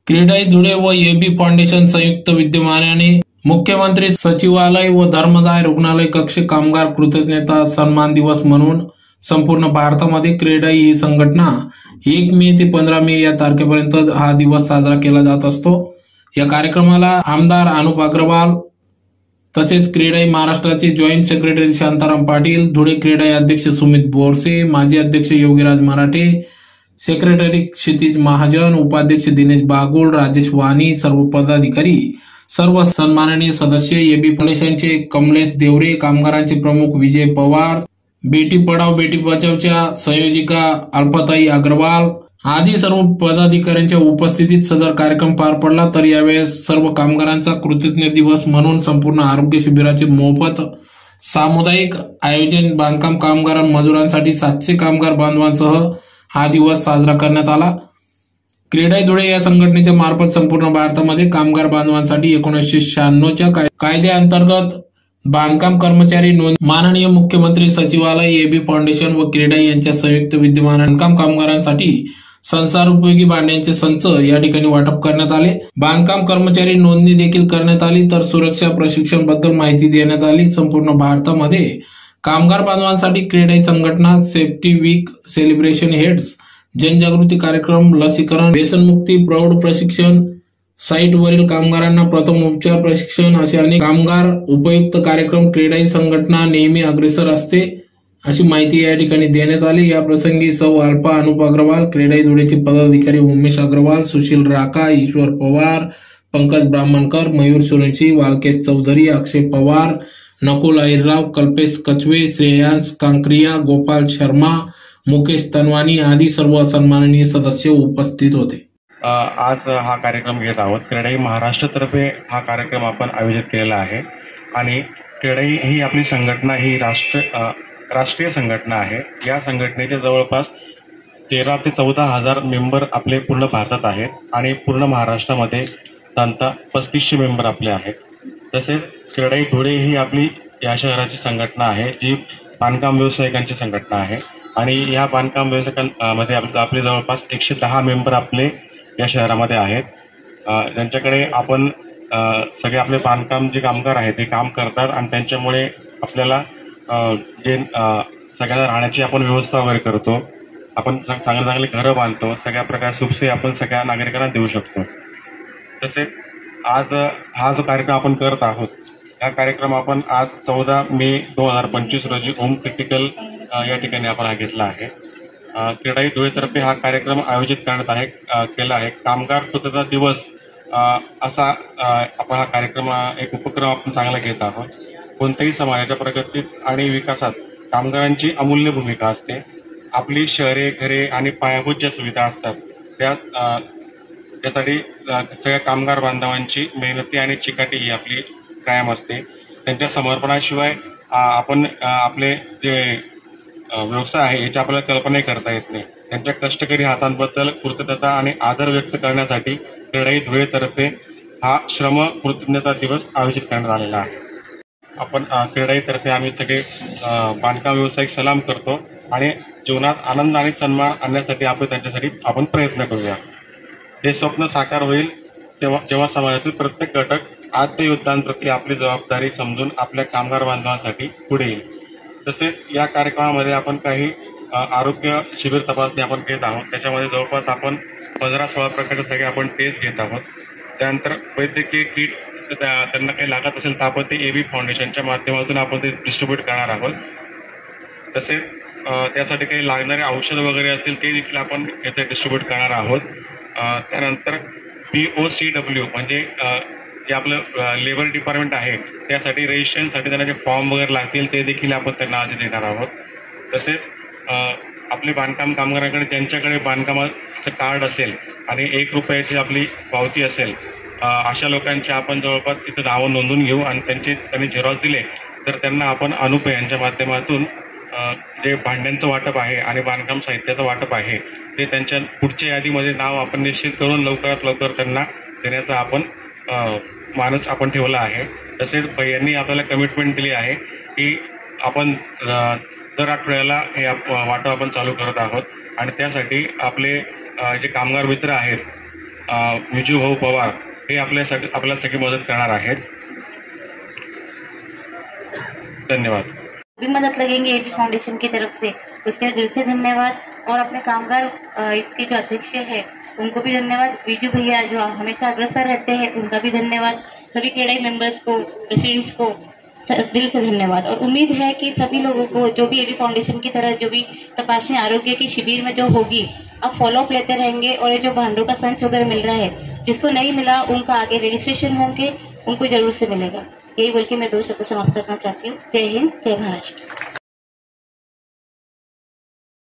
क्रीडाई धुळे व AB foundation संयुक्त विद्यमानाने मुख्यमंत्री सचिवालय व धर्मदाय रुग्णालय कक्ष कामगार कृतज्ञता सन्मान दिवस म्हणून संपूर्ण भारतामध्ये क्रीडाई ही संघटना 1 मे ते 15 मे या तारखेपर्यंत हा दिवस साजरा केला जात असतो। या कार्यक्रमाला आमदार अनुप अग्रवाल तसेच क्रीडाई महाराष्ट्राचे जॉईंट सेक्रेटरी शांताराम पाटील, धुळे क्रीडाई अध्यक्ष सुमित बोरसे, माजी अध्यक्ष योगीराज मराठे, सेक्रेटरी क्षितिज महाजन, उपाध्यक्ष दिनेश बागुल, राजेश वाणी, सर्व पदाधिकारी, सर्व सन्माननीय सदस्य, एबी फाउंडेशनचे कमलेश देवरे, कामगारांचे प्रमुख विजय पवार, बेटी पढाओ बेटी बचावच्या संयोजिका अल्पाताई अग्रवाल आदी सर्व पदाधिकाऱ्यांच्या उपस्थितीत सदर कार्यक्रम पार पडला। तर यावेळेस सर्व कामगारांचा कृतज्ञ दिवस म्हणून संपूर्ण आरोग्य शिबिराचे मोफत सामुदायिक आयोजन बांधकाम कामगार मजुरांसाठी 700 कामगार बांधवांसह हा दिवस साजरा करण्यात आला। क्रीडाई धुळे या संघटनेच्या मार्फत संपूर्ण भारतामध्ये कामगार बांधवांसाठी 1996च्या कायद्याअंतर्गत बांधकाम कर्मचारी नोंद माननीय मुख्यमंत्री सचिवालय, एबी फाउंडेशन व क्रीडाई यांच्या संयुक्त विद्यमानाने बांधकाम कामगारांसाठी संसार उपयोगी भांड्यांचे संच या ठिकाणी वाटप करण्यात आले। बांधकाम कर्मचारी नोंदणी देखील करण्यात आली। तर सुरक्षा प्रशिक्षण बद्दल माहिती देण्यात आली। संपूर्ण भारतामध्ये कामगार बांधवांसाठी क्रीडाई संघटना सेफ्टी वीक सेलिब्रेशन हेड्स जनजागृती कार्यक्रम, लसीकरण, व्यसनमुक्ती, प्रौढ प्रशिक्षण, साईट वरील कामगारांना प्रथम उपचार प्रशिक्षण असे अनेक कामगार उपयुक्त कार्यक्रम क्रीडाई संघटना नेहमी अग्रेसर असते अशी माहिती या ठिकाणी देण्यात आली। या प्रसंगी सौ अल्पा अनुप अग्रवाल, क्रीडाई धुळेचे पदाधिकारी उमेश अग्रवाल, सुशील राका, ईश्वर पवार, पंकज ब्राह्मणकर, मयूर सोनची, वालकेश चौधरी, अक्षय पवार, नकुल अहिरराव, कल्पेश कचवे, श्रेयांश कांक्रिया, गोपाल शर्मा, मुकेश तनवानी आदी सर्व सन्माननीय सदस्य उपस्थित होते। आज हा कार्यक्रम घेत आहोत। क्रीडाई महाराष्ट्रतर्फे हा कार्यक्रम आपण आयोजित केलेला आहे आणि क्रीडाई ही आपली संघटना ही राष्ट्रीय संघटना आहे। या संघटनेचे जवळपास 13 ते 14 हजार मेंबर आपले पूर्ण भारतात आहेत आणि पूर्ण महाराष्ट्रामध्ये साधारणतः 3500 मेंबर आपले आहेत। तसेच क्रीडाई धुळे ही आपली या शहराची संघटना आहे जी बांधकाम व्यावसायिकांची संघटना आहे आणि या बांधकाम व्यावसायिकांमध्ये आपले जवळपास 110 मेंबर आपले या शहरामध्ये आहेत। त्यांच्याकडे आपण सगळे आपले बांधकाम जे कामगार आहेत ते काम करतात आणि त्यांच्यामुळे आपल्याला जे सगळ्यांना राहण्याची आपण व्यवस्था वगैरे करतो, आपण चांगले घरं बांधतो, सगळ्या प्रकारचे सुखसे आपण सगळ्या नागरिकांना देऊ शकतो। तसेच आज हा जो कार्यक्रम आपण करत आहोत हा कार्यक्रम आपण आज 14 मे 2025 रोजी होम क्रिटिकल या ठिकाणी आपण हा घेतला आहे। क्रीडाई धुळेतर्फे हा कार्यक्रम आयोजित करण्यात केला आहे। कामगार कृतज्ञता दिवस असा आपण हा कार्यक्रम एक उपक्रम आपण चांगला घेत आहोत। कोणत्याही समाजाच्या प्रगतीत आणि विकासात कामगारांची अमूल्य भूमिका असते। आपली शहरे, घरे आणि पायाभूत ज्या सुविधा असतात त्यासाठी सगळ्या कामगार बांधवांची मेहनती आणि चिकाटी ही आपली कायम असते। त्यांच्या समर्पणाशिवाय आपण आपले जे व्यवसाय आहे याची आपल्याला कल्पनाही करता येत नाही। त्यांच्या कष्टकरी हातांबद्दल कृतज्ञता आणि आदर व्यक्त करण्यासाठी क्रीडाई धुळेतर्फे हा श्रम कृतज्ञता दिवस आयोजित करण्यात आलेला आहे। आपण क्रीडाईतर्फे आम्ही सगळे बांधकाम व्यावसायिक सलाम करतो आणि जीवनात आनंद आणि सन्मान आणण्यासाठी त्यांच्यासाठी आपण प्रयत्न करूया। हे स्वप्न साकार होईल जेव्हा समाजातील प्रत्येक घटक आद्य योद्धांप्रती आपली जबाबदारी समजून आपल्या कामगार बांधवांसाठी पुढे येईल। तसेच या कार्यक्रमामध्ये आपण काही आरोग्य शिबिर तपासणी आपण घेत आहोत। त्याच्यामध्ये जवळपास आपण 15-16 प्रकारचे सगळे आपण टेस्ट घेत आहोत। त्यानंतर वैद्यकीय किट त्यांना काही लागत असेल तर आपण ते एबी फाउंडेशनच्या माध्यमातून आपण ते डिस्ट्रीब्यूट करणार आहोत। तसेच त्यासाठी काही लागणारे औषध वगैरे असतील ते देखील आपण याचे डिस्ट्रीब्यूट करणार आहोत। त्यानंतर POCW म्हणजे जे आपलं लेबर डिपार्टमेंट आहे त्यासाठी रजिस्ट्रेशनसाठी त्यांना जे फॉर्म वगैरे लागतील ते देखील आपण त्यांना आधी देणार आहोत। तसेच आपले बांधकाम कामगारांकडे ज्यांच्याकडे बांधकामाचं कार्ड असेल आणि 1 रुपयाची आपली पावती असेल अशा लोकांचे आपण जवळपास तिथे नावं नोंदून घेऊ आणि त्यांनी झेरॉक्स दिले तर त्यांना आपण अनुप यांच्या माध्यमातून जे भांड्यांचं वाटप आहे आणि बांधकाम साहित्याचं वाटप आहे ते त्यांच्या पुढच्या यादीमध्ये नाव आपण निश्चित करून लवकरात लवकर त्यांना देण्याचा आपण मानस आपण ठेवला आहे। तसेच यांनी आपल्याला कमिटमेंट दिली आहे की आपण दर आठवड्याला हे वाटप आपण चालू करत आहोत आणि त्यासाठी आपले जे कामगार मित्र आहेत विजू भाऊ पवार हे आपल्यासाठी मदत करणार आहेत. धन्यवाद. भी मदद लगेंगे एबी फाउंडेशन की तरफ से, उसके दिल से धन्यवाद. और अपने कामगार इसके जो अध्यक्ष है उनको भी धन्यवाद. विजू भैया जो हमेशा अग्रसर रहते हैं उनका भी धन्यवाद. सभी क्रेडाई मेंबर्स को, प्रेसिडेंट्स को दिल से धन्यवाद. और उम्मीद है कि सभी लोगों को जो भी एबी फाउंडेशन की तरह जो भी तपासनी आरोग्य की शिविर में जो होगी अब फॉलोअप लेते रहेंगे. और ये जो भांडों का संच वगैरह मिल रहा है, जिसको नहीं मिला उनका आगे रजिस्ट्रेशन होंगे, उनको जरूर से मिलेगा. यही बोल के मैं 2 शब्द समाप्त करना चाहती हूँ. जय हिंद, जय महाराष्ट्र.